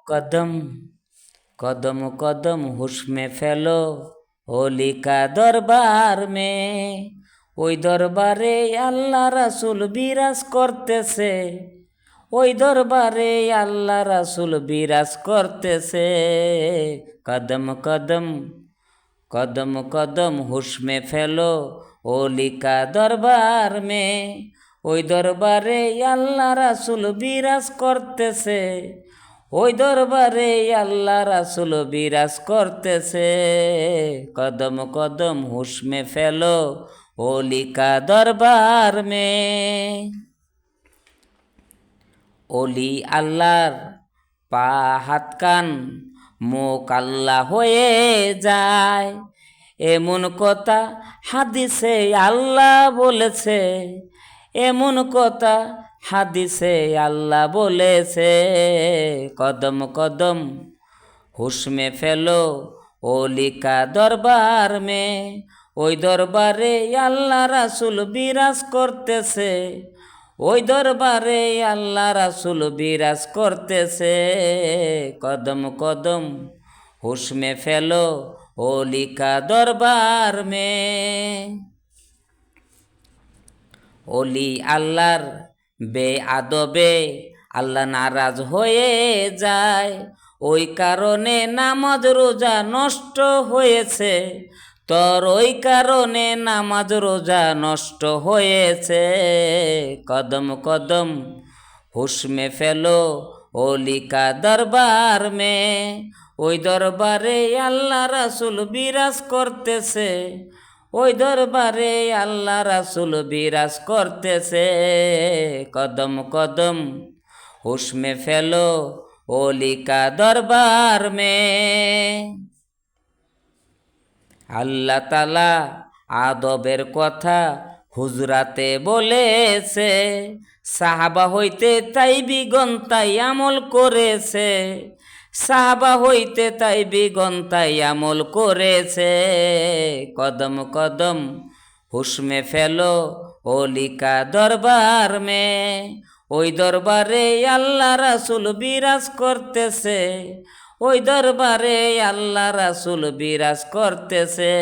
कदम कदम कदम हुश में फैलो होली का दरबार में। ওই দরবারে আল্লাহ রাসূল বিরাজ করতেছে, ওই দরবারে আল্লাহ রাসূল বিরাজ করতেছে। কদম কদম कदम कदम हुश में फैलो ओली का दरबार में। ওই দরবারে আল্লাহ রাসূল বিরাজ করতেছে, ওই দরবারে আল্লাহ রাসূল বিরাজ করতেছে। কদম কদম হুশ में फैलो ओली का दरबार में। ওলি আল্লাহর পা হাত কান মুখ আল্লাহ হয়ে যায়, এমন কথা হাদিসে আল্লাহ বলেছে, এমন কথা হাদিসে আল্লাহ বলেছে। কদম কদম হুশ में ফেলো ওলি কা দরবার में। ওই দরবারে আল্লাহ রাসূল বিরাজ করতেছে, ওই দরবারে আল্লাহ রাসূল বিরাজ করতেছে। কদম কদম হুশ में ফেলো ওলি কা দরবার में। ওলি আল্লাহর বেআদবে আল্লাহ নারাজ হয়ে যায়, ওই কারণে নামাজ রোজা নষ্ট হয়েছে, তোর ওই কারণে নামাজ রোজা নষ্ট হয়েছে। কদম কদম হুশ में ফেলো ওলি কা দরবার में। ওই দরবারে আল্লাহ রাসূল বিরাজ করতেছে, ওই দরবারে আল্লাহ রাসূল বিরাজ করতেছে। কদম কদম হুশ में ফেলো ওলি কা দরবার में। আল্লাহ তাআলা আদবের কথা হুজরাতে বলেছে, সাহাবা হইতে তাইবিগণ তাই আমল করেছে, সাহাবা হইতে তাইবিগণ তাই আমল করেছে। কদম কদম হুশ में ফেলো ওলি কা দরবার में। ওই দরবারে আল্লাহ রাসূল বিরাজ করতেছে, ওই দরবারে আল্লাহ রাসূল বিরাজ করতেছে।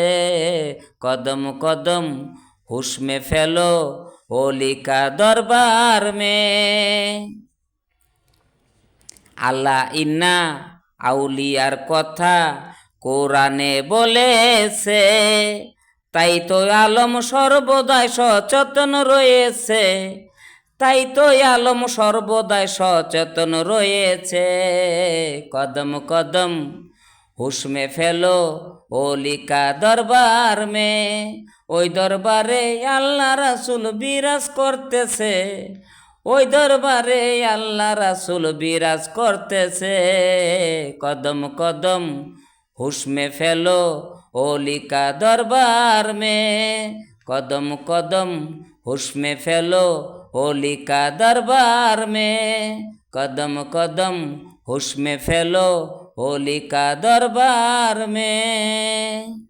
কদম কদম হুশ में ফেলো ওলি কা দরবার में। আল্লাহ ইন্না আউলিয়ার কথা কোরআনে বলেছে, তাই তো আলম সর্বদাই সচেতন রয়েছে, তাই তো আলম সর্বদাই সচেতন রয়েছে। কদম কদম হুশ में ফেলো ওলি কা দরবার में। ওই দরবারে আল্লাহ রাসূল বিরাজ করতেছে, ওই দরবারে আল্লাহ রাসূল বিরাজ করতেছে। কদম কদম হুশ में ফেলো ওলি কা দরবার में। কদম কদম হুশ में ফেলো ওলি কা দরবার में। कदम कदम हुश में फैलो ओली का दरबार में।